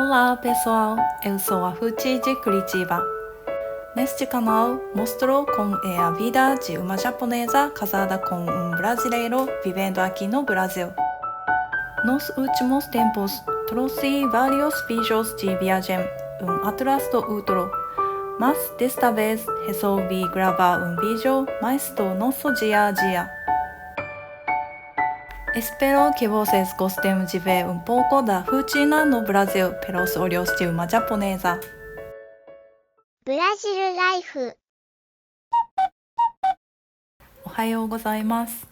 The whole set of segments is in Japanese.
Olá pessoal, eu sou a Ruth de Curitiba. Neste canal mostro como é a vida de uma japonesa casada com um brasileiro vivendo aqui no Brasil. Nos últimos tempos, trouxe vários vídeos de viagem, atrás do outro, mas desta vez resolvi gravar vídeo mais do nosso dia a dia. Espero que vocês gostem de ver pouco da rotina no Brasil pelos olhos de uma japonesa. ブラジルライフ。おはようございます。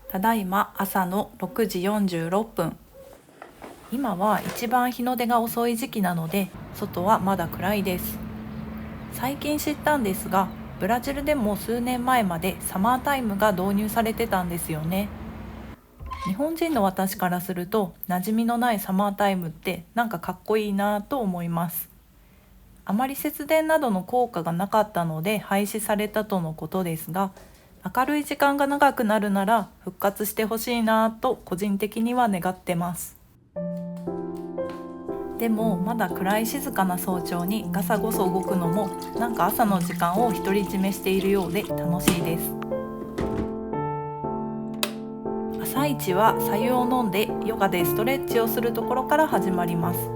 ただいま朝の6時46分。今は一番日の出が遅い時期なので、外はまだ暗いです。最近知ったんですが、ブラジルでも数年前までサマータイムが導入されてたんですよね。日本人の私からすると馴染みのないサマータイムってなんかかっこいいなと思います。あまり節電などの効果がなかったので廃止されたとのことですが、明るい時間が長くなるなら復活してほしいなと個人的には願ってます。でもまだ暗い静かな早朝にガサゴソ動くのもなんか朝の時間を独り占めしているようで楽しいです。朝一は白湯を飲んでヨガでストレッチをするところから始まります。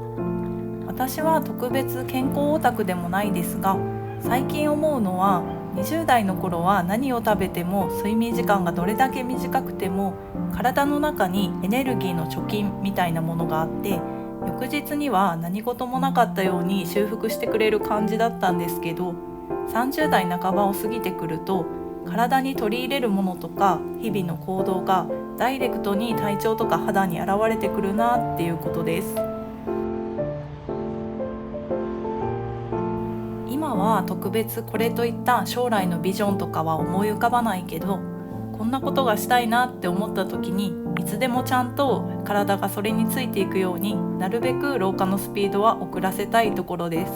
私は特別健康オタクでもないですが、最近思うのは20代の頃は何を食べても睡眠時間がどれだけ短くても体の中にエネルギーの貯金みたいなものがあって、翌日には何事もなかったように修復してくれる感じだったんですけど、30代半ばを過ぎてくると体に取り入れるものとか日々の行動がダイレクトに体調とか肌に現れてくるなっていうことです。今は特別これといった将来のビジョンとかは思い浮かばないけど、こんなことがしたいなって思った時にいつでもちゃんと体がそれについていくようになるべく老化のスピードは遅らせたいところです。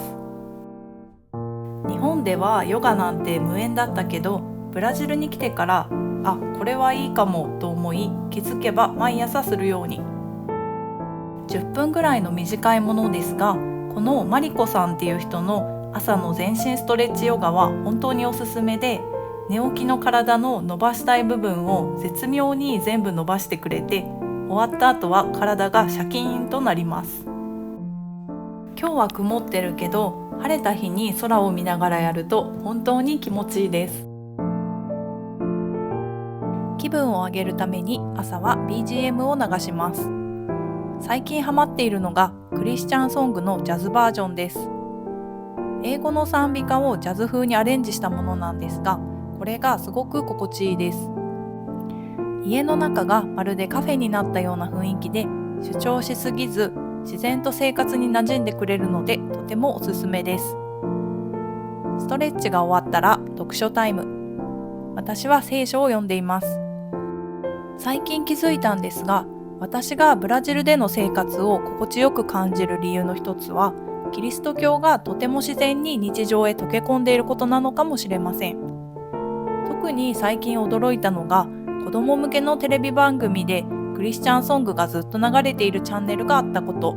日本ではヨガなんて無縁だったけど、ブラジルに来てからこれはいいかもと思い気づけば毎朝するように。10分ぐらいの短いものですが、このマリコさんっていう人の朝の全身ストレッチヨガは本当におすすめで、寝起きの体の伸ばしたい部分を絶妙に全部伸ばしてくれて、終わった後は体がシャキーンとなります。今日は曇ってるけど、晴れた日に空を見ながらやると本当に気持ちいいです。気分を上げるために朝は BGM を流します。最近ハマっているのがクリスチャンソングのジャズバージョンです。英語の賛美歌をジャズ風にアレンジしたものなんですが、これがすごく心地いいです。家の中がまるでカフェになったような雰囲気で、主張しすぎず自然と生活に馴染んでくれるのでとてもおすすめです。ストレッチが終わったら読書タイム。私は聖書を読んでいます。最近気づいたんですが、私がブラジルでの生活を心地よく感じる理由の一つは、キリスト教がとても自然に日常へ溶け込んでいることなのかもしれません。特に最近驚いたのが、子供向けのテレビ番組でクリスチャンソングがずっと流れているチャンネルがあったこと。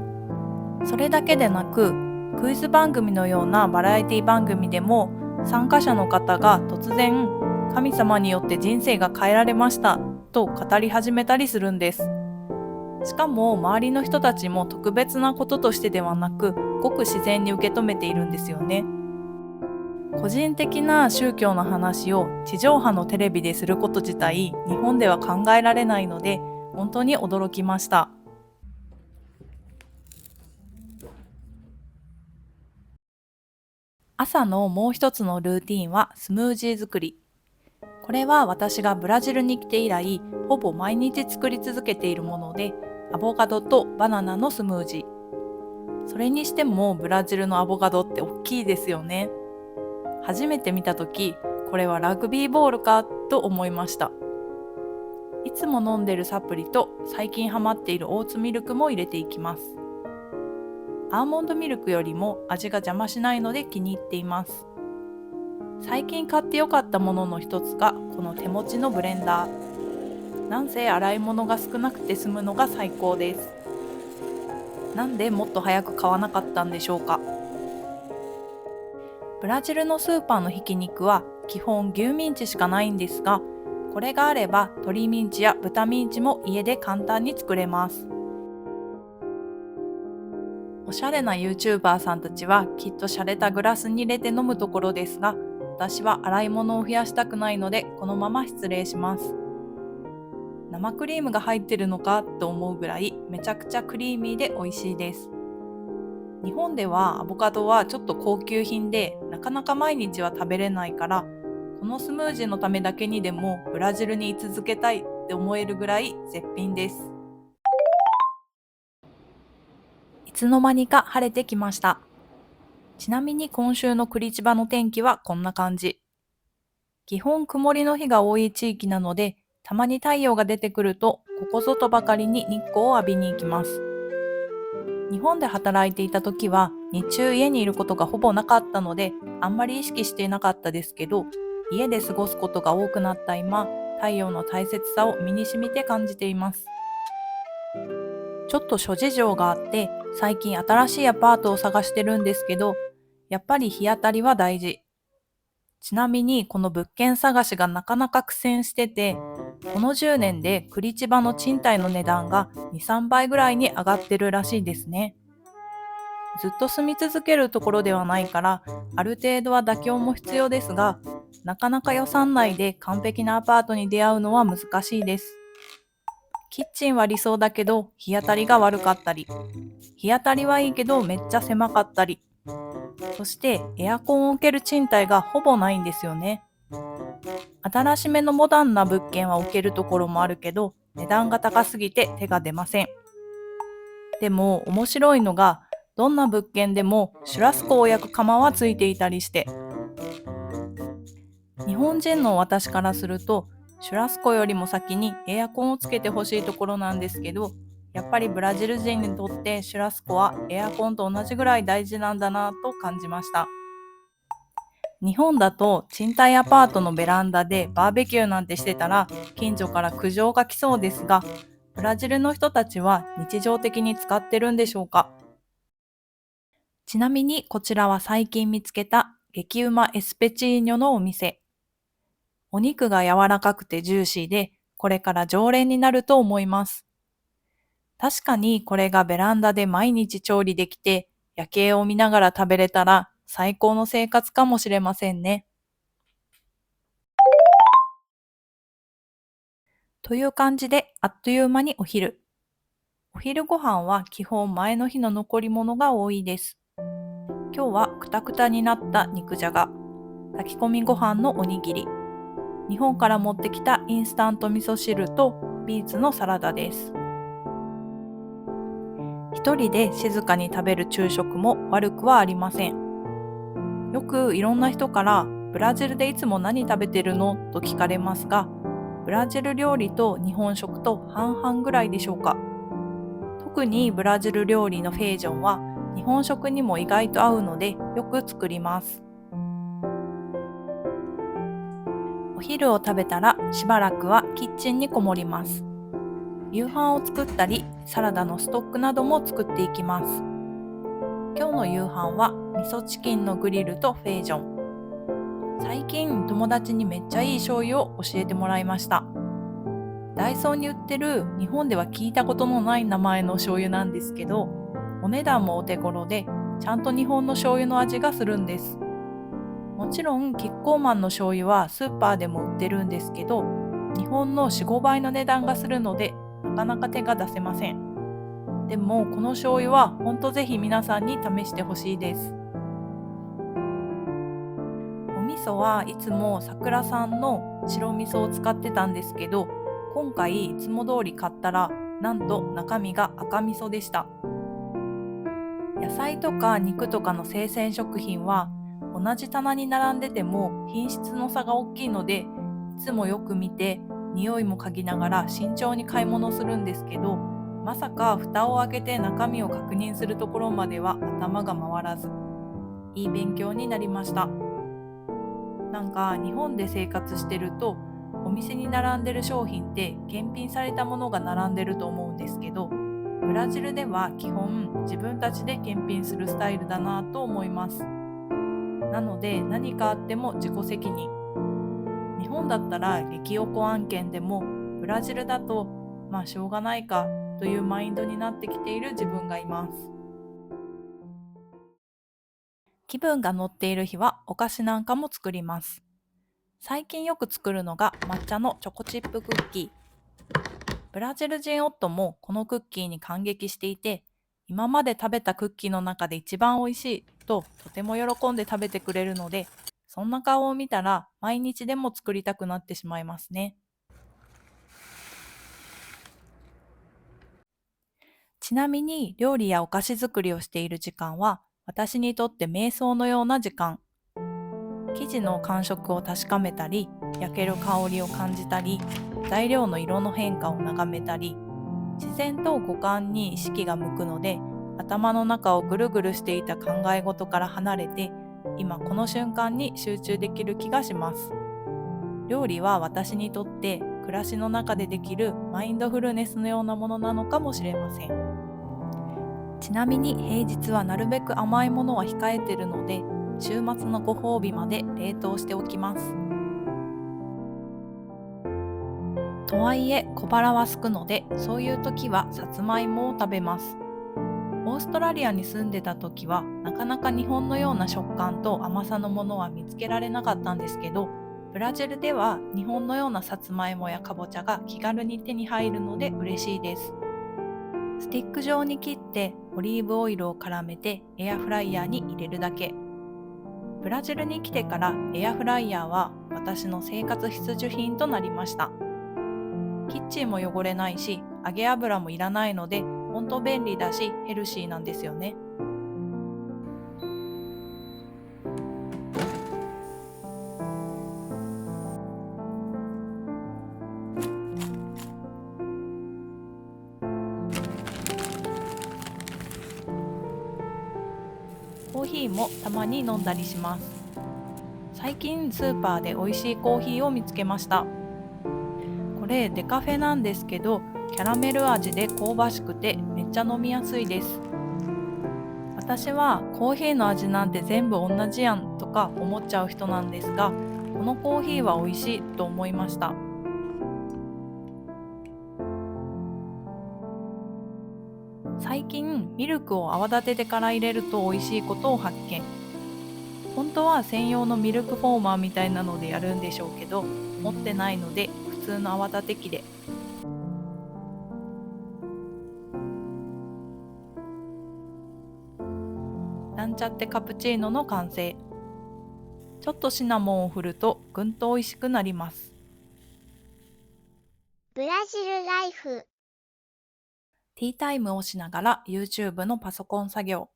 それだけでなく、クイズ番組のようなバラエティ番組でも参加者の方が突然神様によって人生が変えられましたと語り始めたりするんです。しかも周りの人たちも特別なこととしてではなく、ごく自然に受け止めているんですよね。個人的な宗教の話を地上波のテレビですること自体、日本では考えられないので、本当に驚きました。朝のもう一つのルーティンはスムージー作り。これは私がブラジルに来て以来、ほぼ毎日作り続けているもので、アボカドとバナナのスムージー。それにしてもブラジルのアボカドって大きいですよね。初めて見たとき、これはラグビーボールかと思いました。いつも飲んでるサプリと最近ハマっているオーツミルクも入れていきます。アーモンドミルクよりも味が邪魔しないので気に入っています。最近買ってよかったものの一つがこの手持ちのブレンダー。なんせ洗い物が少なくて済むのが最高です。なんでもっと早く買わなかったんでしょうか。ブラジルのスーパーのひき肉は基本牛ミンチしかないんですが、これがあれば鶏ミンチや豚ミンチも家で簡単に作れます。おしゃれな YouTuber さんたちはきっと洒落たグラスに入れて飲むところですが、私は洗い物を増やしたくないのでこのまま失礼します。生クリームが入ってるのかと思うぐらいめちゃくちゃクリーミーで美味しいです。日本ではアボカドはちょっと高級品でなかなか毎日は食べれないから、このスムージーのためだけにでもブラジルに居続けたいって思えるぐらい絶品です。いつの間にか晴れてきました。ちなみに今週の栗千葉の天気はこんな感じ。基本曇りの日が多い地域なので、たまに太陽が出てくるとここぞとばかりに日光を浴びに行きます。日本で働いていた時は日中家にいることがほぼなかったので、あんまり意識していなかったですけど、家で過ごすことが多くなった今、太陽の大切さを身に染みて感じています。ちょっと諸事情があって最近新しいアパートを探してるんですけど、やっぱり日当たりは大事。ちなみにこの物件探しがなかなか苦戦してて、この10年で栗千葉の賃貸の値段が2、3倍ぐらいに上がってるらしいですね。ずっと住み続けるところではないから、ある程度は妥協も必要ですが、なかなか予算内で完璧なアパートに出会うのは難しいです。キッチンは理想だけど日当たりが悪かったり、日当たりはいいけどめっちゃ狭かったり、そしてエアコンを置ける賃貸がほぼないんですよね。新しめのモダンな物件は置けるところもあるけど、値段が高すぎて手が出ません。でも面白いのが、どんな物件でもシュラスコを焼く窯はついていたりして、日本人の私からするとシュラスコよりも先にエアコンをつけてほしいところなんですけど、やっぱりブラジル人にとってシュラスコはエアコンと同じぐらい大事なんだなと感じました。日本だと賃貸アパートのベランダでバーベキューなんてしてたら近所から苦情が来そうですが、ブラジルの人たちは日常的に使ってるんでしょうか。ちなみにこちらは最近見つけた激うまエスペチーニョのお店。お肉が柔らかくてジューシーで、これから常連になると思います。確かにこれがベランダで毎日調理できて、夜景を見ながら食べれたら最高の生活かもしれませんね。という感じであっという間にお昼。お昼ご飯は基本前の日の残り物が多いです。今日はクタクタになった肉じゃが、炊き込みご飯のおにぎり、日本から持ってきたインスタント味噌汁とビーツのサラダです。一人で静かに食べる昼食も悪くはありません。よくいろんな人からブラジルでいつも何食べてるのと聞かれますが、ブラジル料理と日本食と半々ぐらいでしょうか。特にブラジル料理のフェージョンは日本食にも意外と合うのでよく作ります。お昼を食べたらしばらくはキッチンにこもります。夕飯を作ったりサラダのストックなども作っていきます。今日の夕飯は味噌チキンのグリルとフェージョン。最近友達にめっちゃいい醤油を教えてもらいました。ダイソーに売ってる日本では聞いたことのない名前の醤油なんですけど、お値段もお手頃でちゃんと日本の醤油の味がするんです。もちろんキッコーマンの醤油はスーパーでも売ってるんですけど、日本の4、5倍の値段がするのでなかなか手が出せません。でもこの醤油はほんとぜひ皆さんに試してほしいです。お味噌はいつも桜さんの白味噌を使ってたんですけど、今回いつも通り買ったらなんと中身が赤味噌でした。野菜とか肉とかの生鮮食品は同じ棚に並んでても品質の差が大きいので、いつもよく見て匂いも嗅ぎながら慎重に買い物するんですけど、まさか蓋を開けて中身を確認するところまでは頭が回らず、いい勉強になりました。なんか日本で生活してるとお店に並んでる商品って検品されたものが並んでると思うんですけど、ブラジルでは基本自分たちで検品するスタイルだなと思います。なので何かあっても自己責任。日本だったら激おこ案件でも、ブラジルだとまあしょうがないかというマインドになってきている自分がいます。気分が乗っている日はお菓子なんかも作ります。最近よく作るのが抹茶のチョコチップクッキー。ブラジル人夫もこのクッキーに感激していて、今まで食べたクッキーの中で一番美味しいととても喜んで食べてくれるので、そんな顔を見たら毎日でも作りたくなってしまいますね。ちなみに料理やお菓子作りをしている時間は私にとって瞑想のような時間。生地の感触を確かめたり、焼ける香りを感じたり、材料の色の変化を眺めたり、自然と五感に意識が向くので、頭の中をぐるぐるしていた考え事から離れて、今この瞬間に集中できる気がします。料理は私にとって暮らしの中でできるマインドフルネスのようなものなのかもしれません。ちなみに平日はなるべく甘いものは控えているので、週末のご褒美まで冷凍しておきます。とはいえ小腹は空くので、そういう時はさつまいもを食べます。オーストラリアに住んでた時はなかなか日本のような食感と甘さのものは見つけられなかったんですけど、ブラジルでは日本のようなさつまいもやかぼちゃが気軽に手に入るので嬉しいです。スティック状に切ってオリーブオイルを絡めてエアフライヤーに入れるだけ。ブラジルに来てからエアフライヤーは私の生活必需品となりました。キッチンも汚れないし、揚げ油もいらないので、本当便利だしヘルシーなんですよね。コーヒーもたまに飲んだりします。最近スーパーで美味しいコーヒーを見つけました。これデカフェなんですけど、キャラメル味で香ばしくてめっちゃ飲みやすいです。私はコーヒーの味なんて全部同じやんとか思っちゃう人なんですが、このコーヒーは美味しいと思いました。最近ミルクを泡立ててから入れると美味しいことを発見。本当は専用のミルクフォーマーみたいなのでやるんでしょうけど、持ってないので普通の泡立て器で。なんちゃってカプチーノの完成。ちょっとシナモンを振るとぐんと美味しくなります。ブラジルライフ。ティータイムをしながら YouTube のパソコン作業。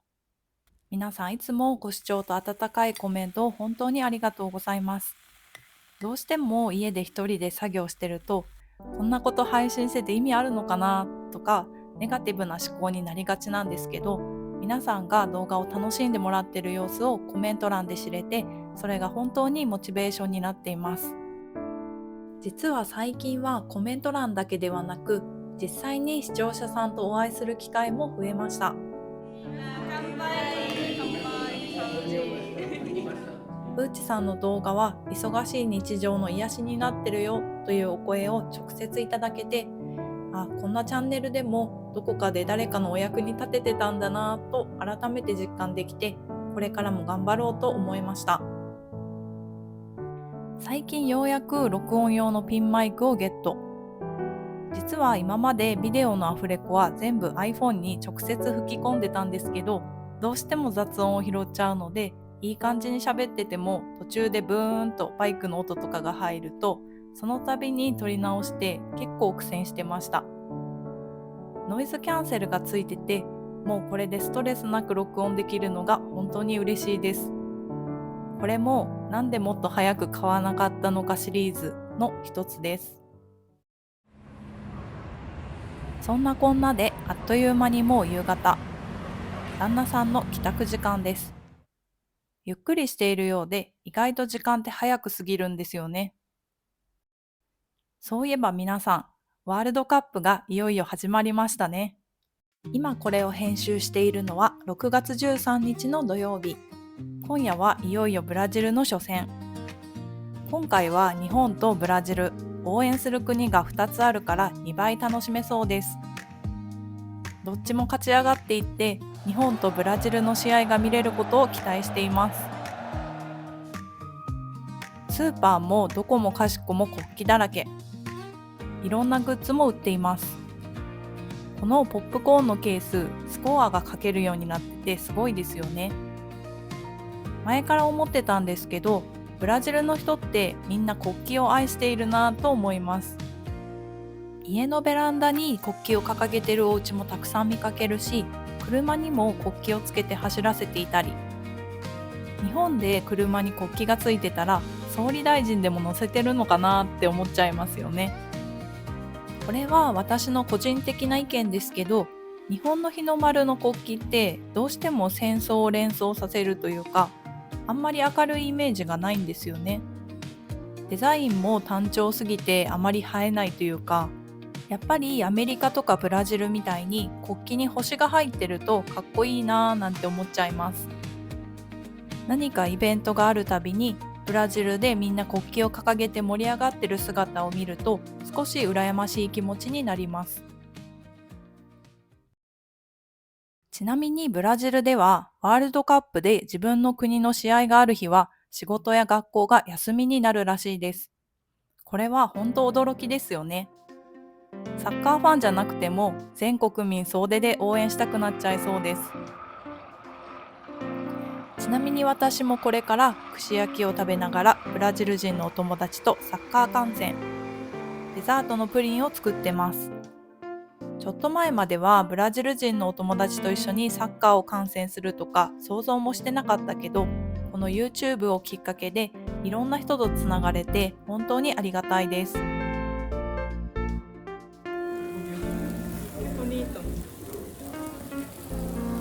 皆さんいつもご視聴と温かいコメントを本当にありがとうございます。どうしても家で一人で作業してると、こんなこと配信してて意味あるのかなとか、ネガティブな思考になりがちなんですけど、皆さんが動画を楽しんでもらっている様子をコメント欄で知れて、それが本当にモチベーションになっています。実は最近はコメント欄だけではなく、実際に視聴者さんとお会いする機会も増えました。ブーチさんの動画は忙しい日常の癒しになってるよというお声を直接いただけて、こんなチャンネルでもどこかで誰かのお役に立ててたんだなぁと改めて実感できて、これからも頑張ろうと思いました。最近ようやく録音用のピンマイクをゲット。実は今までビデオのアフレコは全部 iPhone に直接吹き込んでたんですけど、どうしても雑音を拾っちゃうので、いい感じに喋ってても途中でブーンとバイクの音とかが入ると、その度に撮り直して結構苦戦してました。ノイズキャンセルがついてて、もうこれでストレスなく録音できるのが本当に嬉しいです。これもなんでもっと早く買わなかったのかシリーズの一つです。そんなこんなであっという間にもう夕方。旦那さんの帰宅時間です。ゆっくりしているようで意外と時間って早く過ぎるんですよね。そういえば皆さん、ワールドカップがいよいよ始まりましたね。今これを編集しているのは6月13日の土曜日。今夜はいよいよブラジルの初戦。今回は日本とブラジル、応援する国が2つあるから2倍楽しめそうです。どっちも勝ち上がっていって日本とブラジルの試合が見れることを期待しています。スーパーもどこもかしこも国旗だらけ。いろんなグッズも売っています。このポップコーンのケース、スコアが書けるようになっててすごいですよね。前から思ってたんですけど、ブラジルの人ってみんな国旗を愛しているなぁと思います。家のベランダに国旗を掲げてるお家もたくさん見かけるし、車にも国旗をつけて走らせていたり、日本で車に国旗がついてたら総理大臣でも乗せてるのかなって思っちゃいますよね。これは私の個人的な意見ですけど、日本の日の丸の国旗ってどうしても戦争を連想させるというか、あんまり明るいイメージがないんですよね。デザインも単調すぎてあまり映えないというか、やっぱりアメリカとかブラジルみたいに国旗に星が入ってるとかっこいいなぁなんて思っちゃいます。何かイベントがあるたびにブラジルでみんな国旗を掲げて盛り上がってる姿を見ると少し羨ましい気持ちになります。ちなみにブラジルではワールドカップで自分の国の試合がある日は仕事や学校が休みになるらしいです。これは本当驚きですよね。サッカーファンじゃなくても全国民総出で応援したくなっちゃいそうです。ちなみに私もこれから串焼きを食べながらブラジル人のお友達とサッカー観戦、デザートのプリンを作ってます。ちょっと前まではブラジル人のお友達と一緒にサッカーを観戦するとか想像もしてなかったけど、この YouTube をきっかけでいろんな人とつながれて本当にありがたいです。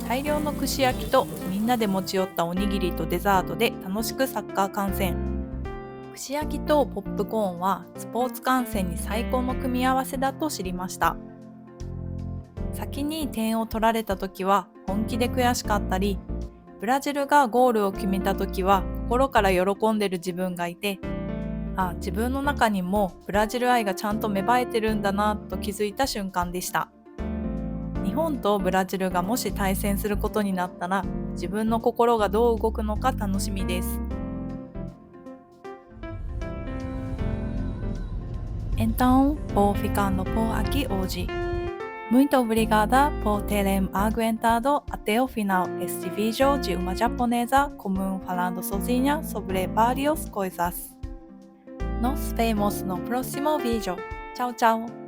大量の串焼きとみんなで持ち寄ったおにぎりとデザートで楽しくサッカー観戦。串焼きとポップコーンはスポーツ観戦に最高の組み合わせだと知りました。先に点を取られた時は本気で悔しかったり、ブラジルがゴールを決めた時は心から喜んでる自分がいて、自分の中にもブラジル愛がちゃんと芽生えてるんだなと気づいた瞬間でした。日本とブラジルがもし対戦することになったら、自分の心がどう動くのか楽しみです。Então, vou ficando por aqui hoje. Muito obrigada por terem aguentado até o final este vídeo de uma japonesa comum falando sozinha sobre várias coisas. Nos vemos no próximo vídeo. Tchau, tchau!